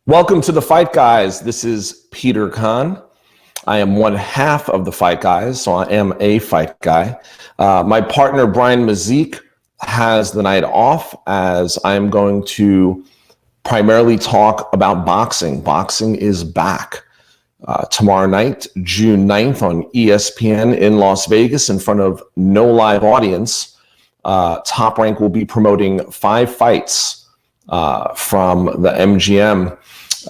Welcome to the Fight Guys. This is Peter Kahn. I am one half of the Fight Guys, so I am a fight guy. My partner, Brian Mazique, has the night off as I'm going to primarily talk about boxing. Boxing is back tomorrow night, June 9th on ESPN in Las Vegas in front of no live audience. Top Rank will be promoting 5 fights from the MGM.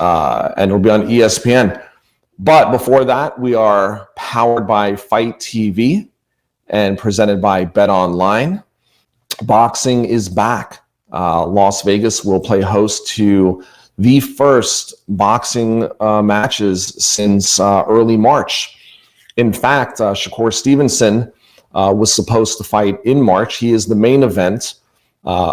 And it'll be on ESPN. But before that, we are powered by Fight TV and presented by Bet Online. Boxing is back. Las Vegas will play host to the first boxing matches since early March. In fact, Shakur Stevenson was supposed to fight in March. He is the main event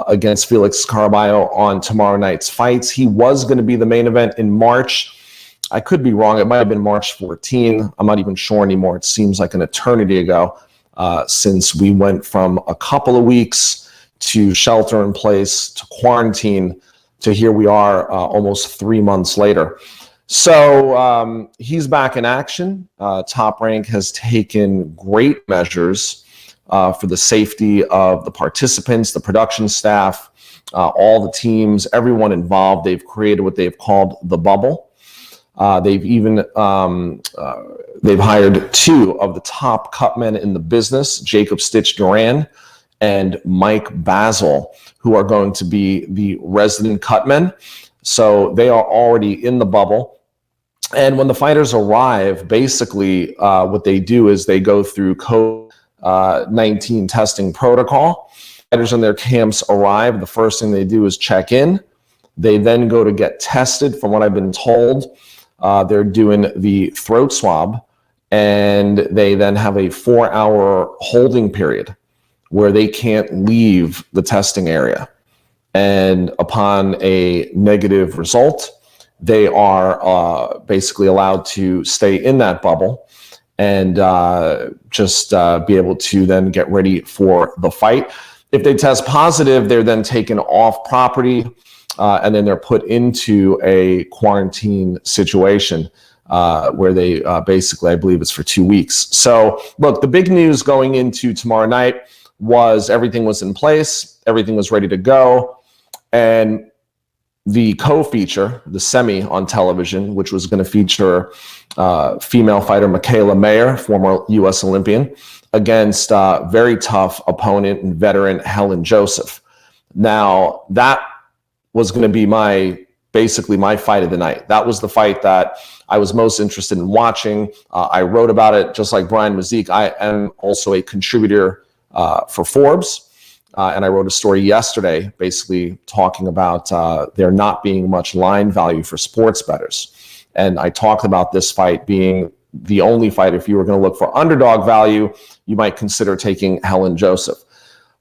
against Felix Caraballo on tomorrow night's fights. He was going to be the main event in March. I could be wrong. It might have been March 14. I'm not even sure anymore. It seems like an eternity ago since we went from a couple of weeks to shelter in place to quarantine to here we are almost 3 months later. So he's back in action. Top Rank has taken great measures for the safety of the participants, the production staff, all the teams, everyone involved. They've created what they've called the bubble. They've even they've hired 2 of the top cutmen in the business, Jacob Stitch Duran and Mike Basil, who are going to be the resident cutmen. So they are already in the bubble. And when the fighters arrive, basically what they do is they go through COVID-19 testing protocol. Fighters in their camps arrive. The first thing they do is check in. They then go to get tested. From what I've been told, they're doing the throat swab, and they then have a 4-hour holding period where they can't leave the testing area. And upon a negative result, they are basically allowed to stay in that bubble and just be able to then get ready for the fight. If they test positive, they're then taken off property and then they're put into a quarantine situation where they basically, I believe it's for 2 weeks. So look, the big news going into tomorrow night was everything was in place, everything was ready to go. And the co-feature, the semi on television, which was going to feature female fighter Michaela Mayer, former U.S. Olympian, against very tough opponent and veteran Helen Joseph. Now, that was going to be basically my fight of the night. That was the fight that I was most interested in watching. I wrote about it just like Brian Mazique. I am also a contributor for Forbes. And I wrote a story yesterday basically talking about there not being much line value for sports bettors. And I talked about this fight being the only fight, if you were going to look for underdog value, you might consider taking Helen Joseph.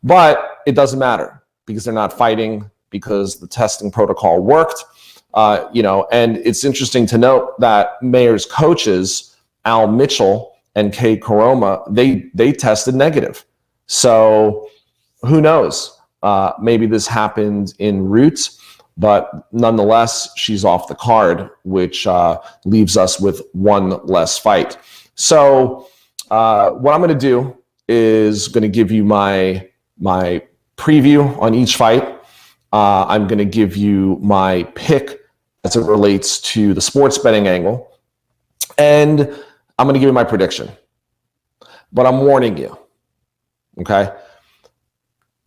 But it doesn't matter because they're not fighting, because the testing protocol worked. And it's interesting to note that Mayer's coaches, Al Mitchell and Kay Koroma, they tested negative. So who knows? Maybe this happened en route, but nonetheless, she's off the card, which leaves us with one less fight. So what I'm going to do is going to give you my preview on each fight. I'm going to give you my pick as it relates to the sports betting angle, and I'm going to give you my prediction. But I'm warning you, okay?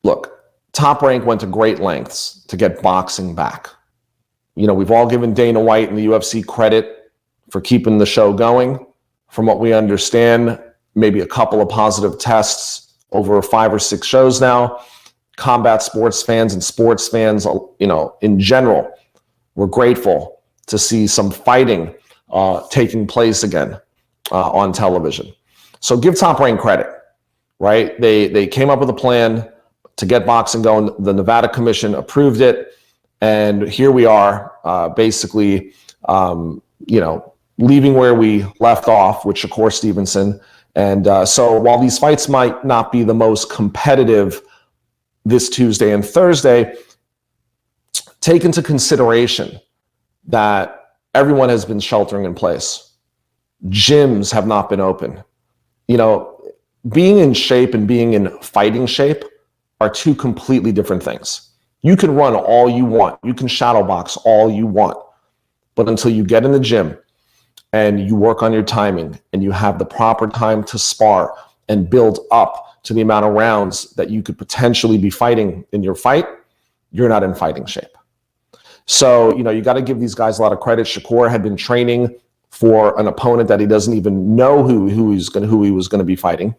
Look, Top Rank went to great lengths to get boxing back. We've all given Dana White and the UFC credit for keeping the show going. From what we understand, maybe a couple of positive tests over 5 or 6 shows now. Combat sports fans and sports fans, in general, we're grateful to see some fighting taking place again on television. So give Top Rank credit, right? They came up with a plan to get boxing going. The Nevada Commission approved it. And here we are, basically, leaving where we left off with Shakur Stevenson. And so while these fights might not be the most competitive this Tuesday and Thursday, take into consideration that everyone has been sheltering in place. Gyms have not been open. You know, being in shape and being in fighting shape are two completely different things. You can run all you want. You can shadow box all you want. But until you get in the gym and you work on your timing and you have the proper time to spar and build up to the amount of rounds that you could potentially be fighting in your fight, you're not in fighting shape. So, you know, you got to give these guys a lot of credit. Shakur had been training for an opponent that he doesn't even know who he was going to be fighting.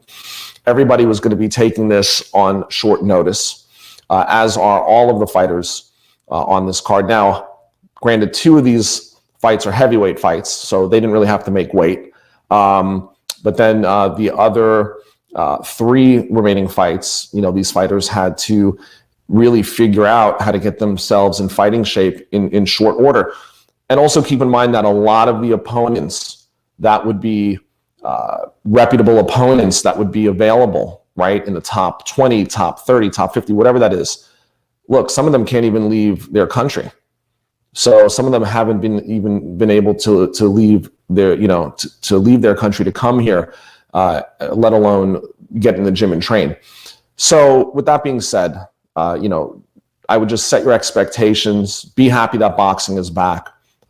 Everybody was going to be taking this on short notice, as are all of the fighters on this card. Now, granted, two of these fights are heavyweight fights, so they didn't really have to make weight. But then the other three remaining fights, you know, these fighters had to really figure out how to get themselves in fighting shape in short order. And also keep in mind that a lot of the opponents that would be reputable opponents that would be available, right, in the top 20, top 30, top 50, whatever that is. Look, some of them can't even leave their country. So some of them haven't been able to leave their, you know, to leave their country to come here, let alone get in the gym and train. So with that being said, you know, I would just set your expectations. Be happy that boxing is back.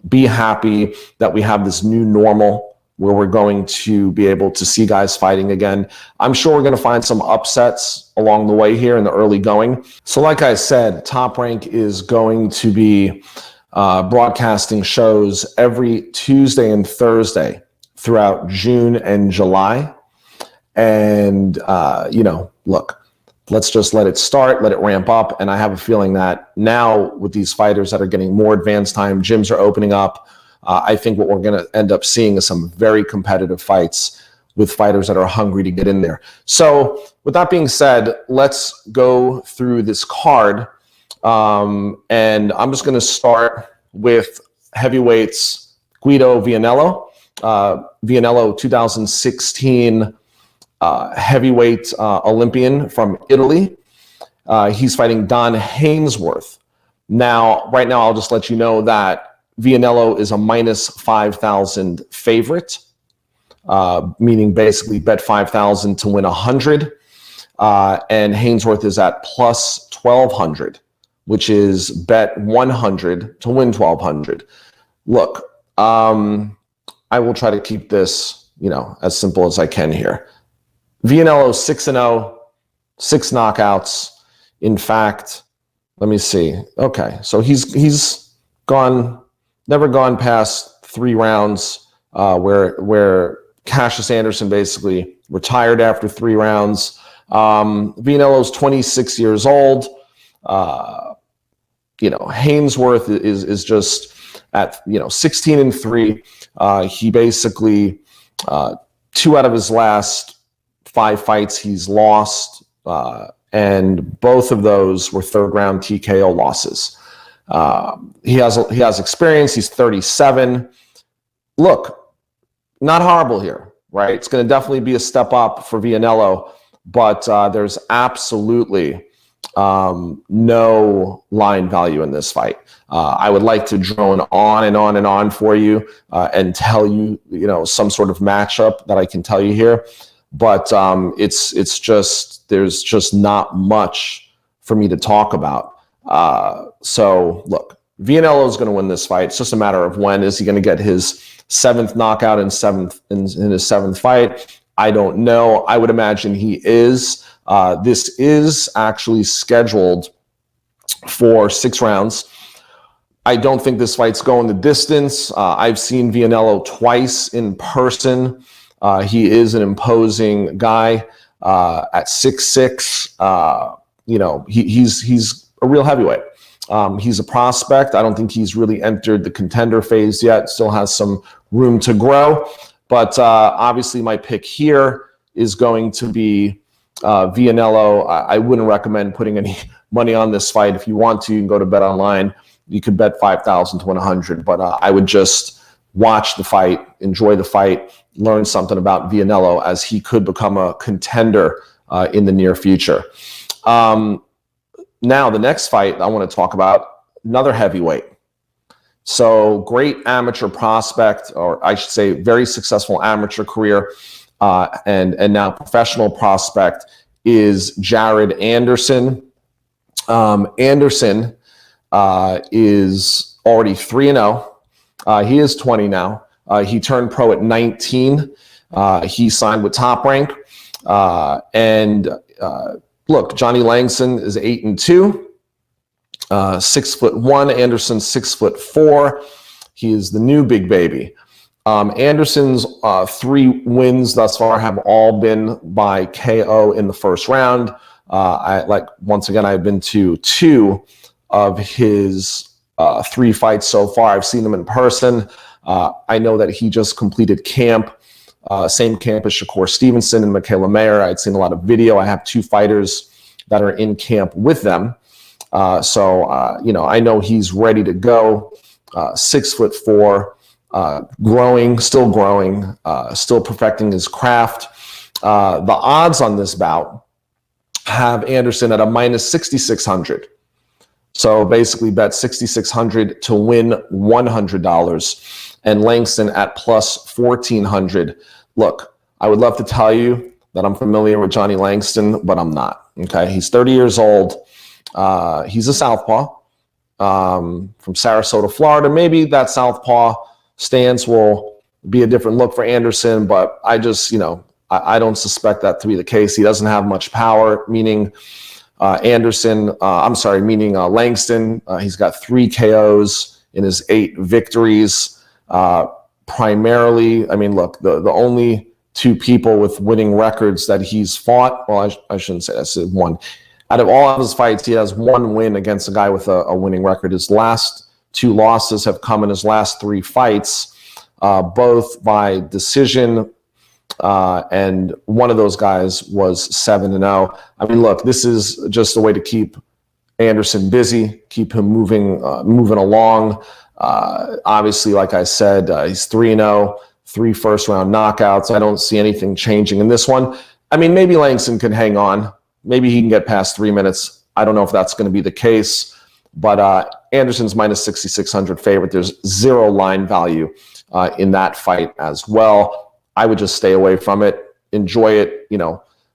Be happy that we have this new normal where we're going to be able to see guys fighting again. I'm sure we're going to find some upsets along the way here in the early going. So like I said, Top Rank is going to be broadcasting shows every Tuesday and Thursday throughout June and July. And, you know, look, let's just let it start, let it ramp up. And I have a feeling that now with these fighters that are getting more advanced time, gyms are opening up. I think what we're going to end up seeing is some very competitive fights with fighters that are hungry to get in there. So with that being said, let's go through this card. And I'm just going to start with heavyweights Guido Vianello. Vianello, 2016 heavyweight Olympian from Italy. He's fighting Don Hainsworth. Now, right now, I'll just let you know that Vianello is a minus 5,000 favorite, meaning basically bet 5,000 to win 100. And Hainsworth is at plus 1,200, which is bet 100 to win 1,200. Look, I will try to keep this, you know, as simple as I can here. Vianello 6-0, 6 knockouts. In fact, let me see. Okay, so he's never gone past 3 rounds, where Cassius Anderson basically retired after 3 rounds. Vianello's 26 years old. You know, Hainsworth is just at 16-3. He basically 2 out of his last 5 fights he's lost, and both of those were 3rd round TKO losses. He has experience. He's 37. Look, not horrible here, right? It's going to definitely be a step up for Vianello, but there's absolutely no line value in this fight. I would like to drone on and on and on for you and tell you, some sort of matchup that I can tell you here, but it's just, there's just not much for me to talk about. So look, Vianello is going to win this fight. It's just a matter of when. Is he going to get his 7th knockout in his 7th fight? I don't know. I would imagine he is. This is actually scheduled for 6 rounds. I don't think this fight's going the distance. I've seen Vianello twice in person. He is an imposing guy at 6'6". He's a real heavyweight. He's a prospect. I don't think he's really entered the contender phase yet. Still has some room to grow. But obviously my pick here is going to be Vianello. I wouldn't recommend putting any money on this fight. If you want to, you can go to Bet Online. You could bet 5,000 to 100. But I would just watch the fight, enjoy the fight, learn something about Vianello as he could become a contender in the near future. Now, the next fight I want to talk about, another heavyweight. So great amateur prospect, or I should say very successful amateur career, and now professional prospect is Jared Anderson. Anderson is already 3-0. He is 20 now. He turned pro at 19. He signed with Top Rank. Look, Johnny Langston is 8-2. 6'1". Anderson's 6'4". He is the new big baby. Anderson's 3 wins thus far have all been by KO in the first round. Once again, I've been to 2 of his 3 fights so far. I've seen him in person. I know that he just completed camp, same camp as Shakur Stevenson and Michaela Mayer. I'd seen a lot of video. I have 2 fighters that are in camp with them. I know he's ready to go. 6'4", growing, still perfecting his craft. The odds on this bout have Anderson at a minus 6,600. So basically bet 6,600 to win $100, and Langston at plus 1,400. Look, I would love to tell you that I'm familiar with Johnny Langston, but I'm not. Okay, he's 30 years old. He's a southpaw from Sarasota, Florida. Maybe that southpaw stance will be a different look for Anderson, but I just, I don't suspect that to be the case. He doesn't have much power, meaning Langston. He's got 3 KOs in his 8 victories. Primarily, look, the only 2 people with winning records that he's fought, well, I shouldn't say that's 1. Out of all of his fights, he has 1 win against a guy with a winning record. His last 2 losses have come in his last 3 fights, both by decision, and one of those guys was 7-0. Look, this is just a way to keep Anderson busy, keep him moving along. Obviously, like I said, he's 3-0, 3 first-round knockouts. I don't see anything changing in this one. Maybe Langston could hang on. Maybe he can get past 3 minutes. I don't know if that's going to be the case, but Anderson's minus 6,600 favorite. There's 0 line value in that fight as well. I would just stay away from it, enjoy it,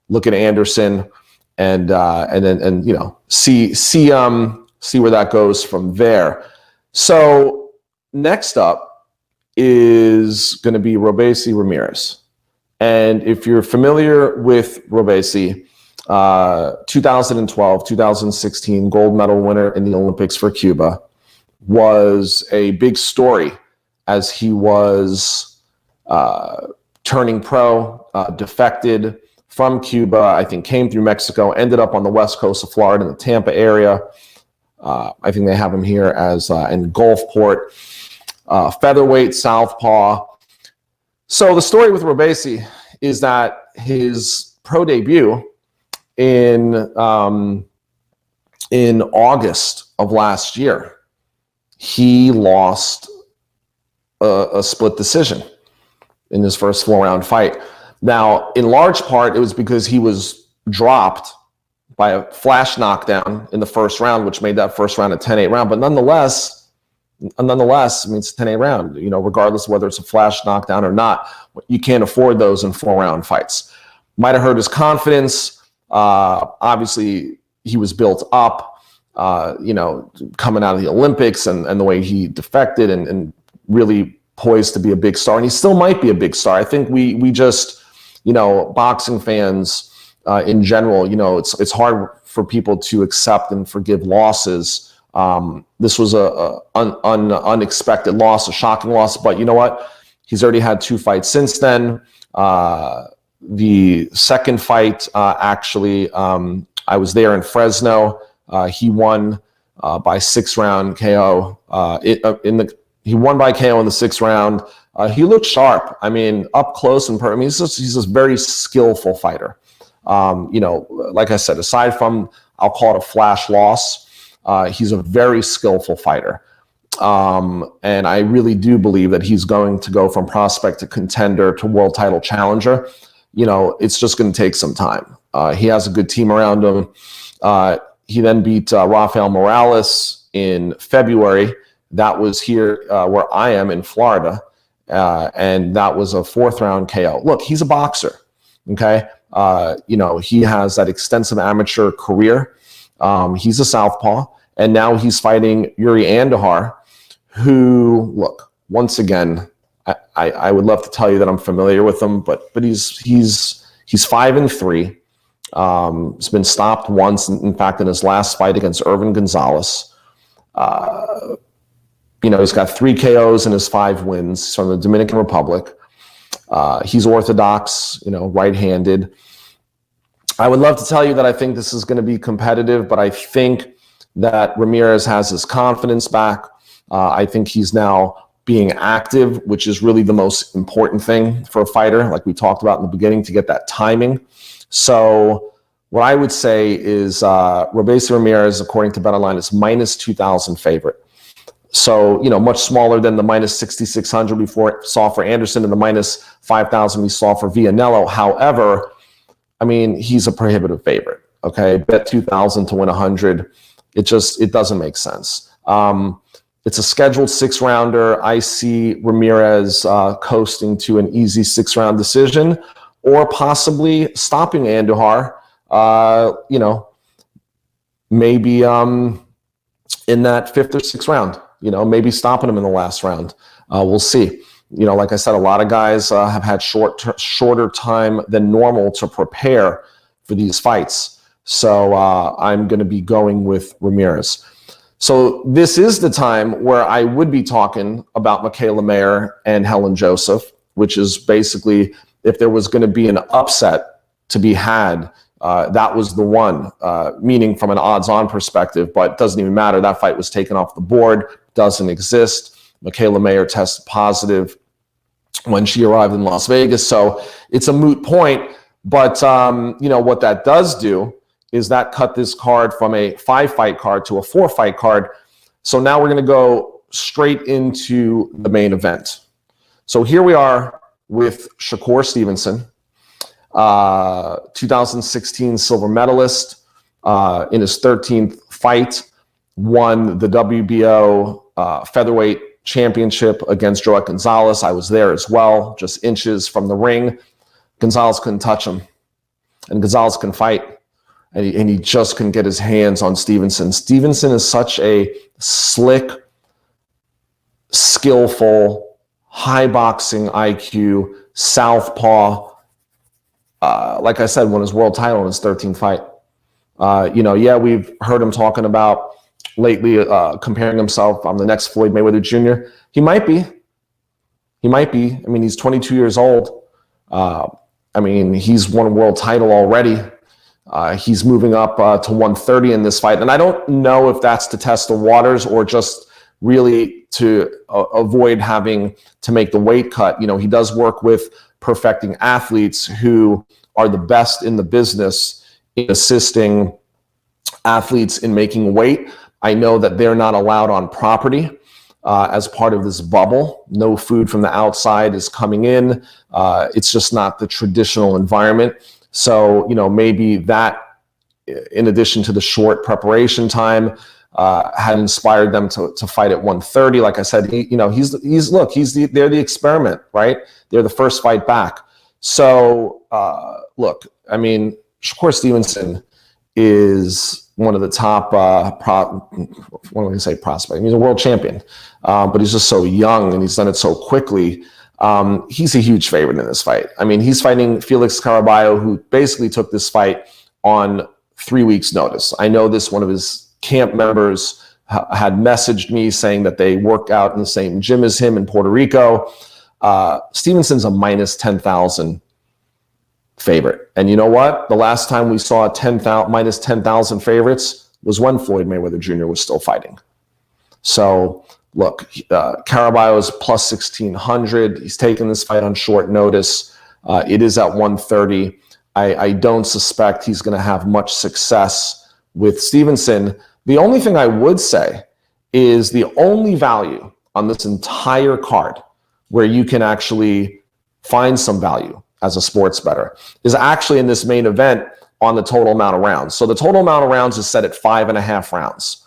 look at Anderson, and then see where that goes from there. So next up is going to be Robeisy Ramirez, and if you're familiar with Robeisy, 2012, 2016 gold medal winner in the Olympics for Cuba, was a big story as he was turning pro, defected from Cuba, I think came through Mexico, ended up on the west coast of Florida in the Tampa area. I think they have him here as in Gulfport, featherweight southpaw. So the story with Robeisy is that his pro debut in August of last year, he lost a split decision in his first 4-round fight. Now, in large part, it was because he was dropped by a flash knockdown in the first round, which made that first round a 10-8 round. But nonetheless, it's a 10-8 round, regardless of whether it's a flash knockdown or not. You can't afford those in 4-round fights. Might have hurt his confidence. Obviously, he was built up, coming out of the Olympics and the way he defected and really poised to be a big star. And he still might be a big star. I think we just, boxing fans in general, it's hard for people to accept and forgive losses. This was an unexpected loss, a shocking loss. But you know what? He's already had 2 fights since then. The second fight, I was there in Fresno. He won by 6-round KO. He won by KO in the 6th round. He looked sharp. Up close and he's a very skillful fighter. Like I said, aside from, I'll call it a flash loss, he's a very skillful fighter. And I really do believe that he's going to go from prospect to contender to world title challenger. It's just going to take some time. He has a good team around him. He then beat Rafael Morales in February. That was here where I am in Florida, and that was a 4th round KO. Look, he's a boxer, okay? He has that extensive amateur career. He's a southpaw, and now he's fighting Yuri Andujar, who, look, once again, I would love to tell you that I'm familiar with him, but he's 5-3. He's been stopped once. In fact, in his last fight against Irvin Gonzalez, he's got 3 KOs in his 5 wins. He's from the Dominican Republic. He's orthodox, right-handed. I would love to tell you that I think this is going to be competitive, but I think that Ramirez has his confidence back. I think he's now being active, which is really the most important thing for a fighter, like we talked about in the beginning, to get that timing. So what I would say is Robeisy Ramirez, according to BetOnline, is minus 2,000 favorite. So, much smaller than the minus 6,600 we saw for Anderson and the minus 5,000 we saw for Vianello. However, he's a prohibitive favorite, okay? Bet 2,000 to win 100. It doesn't make sense. It's a scheduled 6-rounder. I see Ramirez coasting to an easy 6-round decision, or possibly stopping Andujar, maybe in that 5th or 6th round, maybe stopping him in the last round. We'll see. Like I said, a lot of guys have had shorter time than normal to prepare for these fights. So I'm going to be going with Ramirez. So this is the time where I would be talking about Michaela Mayer and Helen Joseph, which is basically, if there was going to be an upset to be had, that was the one, meaning from an odds-on perspective, but it doesn't even matter. That fight was taken off the board, doesn't exist. Michaela Mayer tested positive when she arrived in Las Vegas. So it's a moot point, but what that does do is that cut this card from a 5-fight card to a 4-fight card. So now we're going to go straight into the main event. So here we are with Shakur Stevenson, 2016 silver medalist, in his 13th fight, won the WBO featherweight championship against Joaquin Gonzalez. I was there as well, just inches from the ring. Gonzalez couldn't touch him, and Gonzalez can fight. And he just couldn't get his hands on Stevenson. Stevenson is such a slick, skillful, high boxing IQ, southpaw. Like I said, won his world title in his 13th fight. We've heard him talking about lately comparing himself. I'm the next Floyd Mayweather Jr. He might be. He's 22 years old. He's won a world title already. He's moving up to 130 in this fight. And I don't know if that's to test the waters or just really to avoid having to make the weight cut. He does work with perfecting athletes who are the best in the business in assisting athletes in making weight. I know that they're not allowed on property as part of this bubble. No food from the outside is coming in. It's just not the traditional environment. So, maybe that, in addition to the short preparation time, had inspired them to fight at 130. Like I said, they're the experiment, right? They're the first fight back. So, Shakur Stevenson is one of the top, prospect. He's a world champion, but he's just so young and he's done it so quickly. He's a huge favorite in this fight. He's fighting Felix Caraballo, who basically took this fight on 3 weeks' notice. I know this, one of his camp members had messaged me saying that they work out in the same gym as him in Puerto Rico. Stevenson's a minus 10,000 favorite. And you know what? The last time we saw minus 10,000 favorites was when Floyd Mayweather Jr. was still fighting. So, look, Caraballo is plus 1,600. He's taking this fight on short notice. It is at 130. I don't suspect he's going to have much success with Stevenson. The only thing I would say is the only value on this entire card where you can actually find some value as a sports bettor is actually in this main event on the total amount of rounds. So the total amount of rounds is set at 5.5 rounds.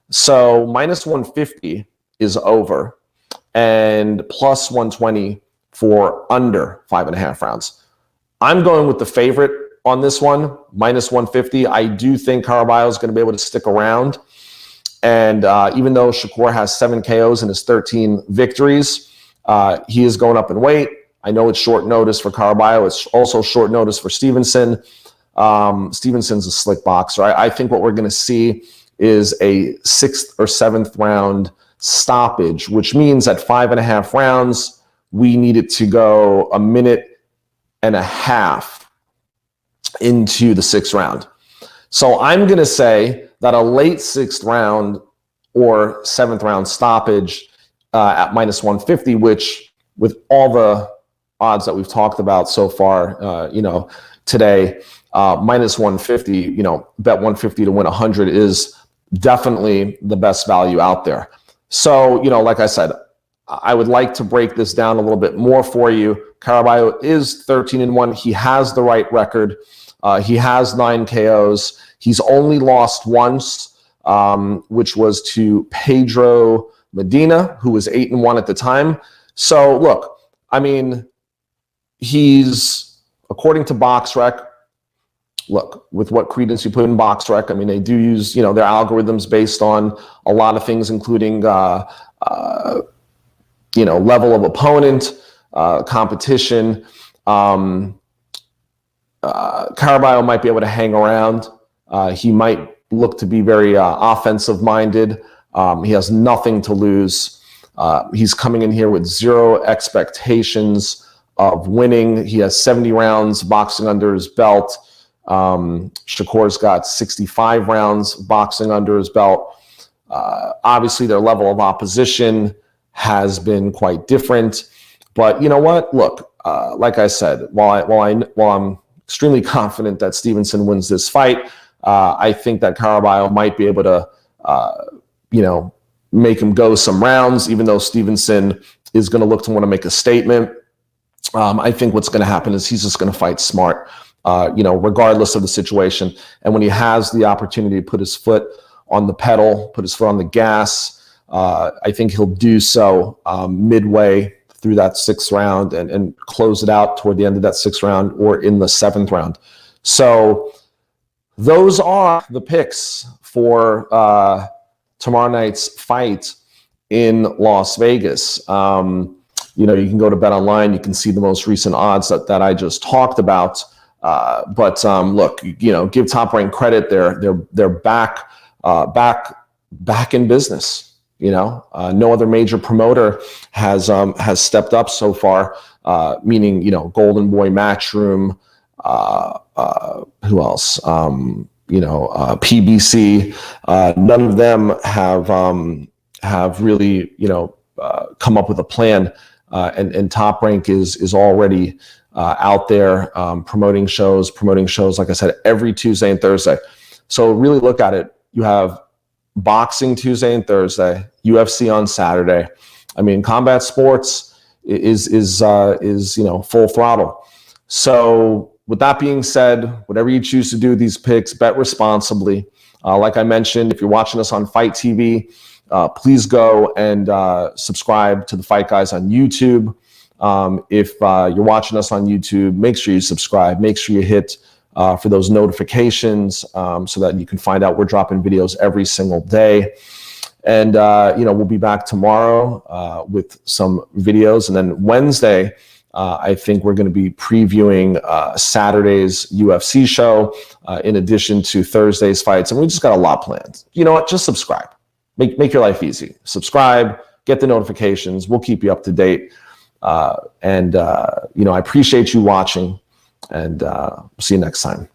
So minus 150 is over, and plus 120 for under 5.5 rounds. I'm going with the favorite on this one, minus 150. I do think Caraballo is going to be able to stick around. And even though Shakur has 7 KOs in his 13 victories, he is going up in weight. I know it's short notice for Caraballo. It's also short notice for Stevenson. Stevenson's a slick boxer. I think what we're going to see is a 6th or 7th round stoppage, which means at 5.5 rounds, we need it to go a minute and a half into the 6th round. So I'm going to say that a late 6th round or 7th round stoppage at minus 150, which with all the odds that we've talked about so far, today, minus 150, bet 150 to win 100 is definitely the best value out there. So, like I said, I would like to break this down a little bit more for you. Caraballo is 13-1. He has the right record. He has 9 KOs. He's only lost once, which was to Pedro Medina, who was 8-1 at the time. So look, I mean, he's, according to BoxRec, look, with what credence you put in BoxRec, I mean, they do use, their algorithms based on a lot of things, including, level of opponent, competition. Caraballo might be able to hang around. He might look to be very offensive-minded. He has nothing to lose. He's coming in here with 0 expectations of winning. He has 70 rounds boxing under his belt. Shakur's got 65 rounds boxing under his belt. Obviously, their level of opposition has been quite different. But you know what? Look, like I said, while I'm extremely confident that Stevenson wins this fight, I think that Caraballo might be able to, make him go some rounds, even though Stevenson is going to look to want to make a statement. I think what's going to happen is he's just going to fight smart, regardless of the situation. And when he has the opportunity to put his foot on the pedal, put his foot on the gas, I think he'll do so midway through that 6th round and close it out toward the end of that 6th round or in the 7th round. So those are the picks for tomorrow night's fight in Las Vegas. You can go to Bet Online. You can see the most recent odds that I just talked about. But look, give Top Rank credit. They're back in business. No other major promoter has stepped up so far. Meaning, Golden Boy, Matchroom, who else? PBC. None of them have really, come up with a plan. And Top Rank is already out there promoting shows, like I said, every Tuesday and Thursday. So really look at it. You have boxing Tuesday and Thursday, UFC on Saturday. I mean, combat sports is full throttle. So with that being said, whatever you choose to do with these picks, bet responsibly. Like I mentioned, if you're watching us on Fight TV, please go and subscribe to the Fight Guys on YouTube. If you're watching us on YouTube, make sure you subscribe. Make sure you hit for those notifications so that you can find out we're dropping videos every single day. And, we'll be back tomorrow with some videos. And then Wednesday, I think we're going to be previewing Saturday's UFC show in addition to Thursday's fights. And we just got a lot planned. You know what? Just subscribe. Make your life easy. Subscribe, get the notifications. We'll keep you up to date. I appreciate you watching, and see you next time.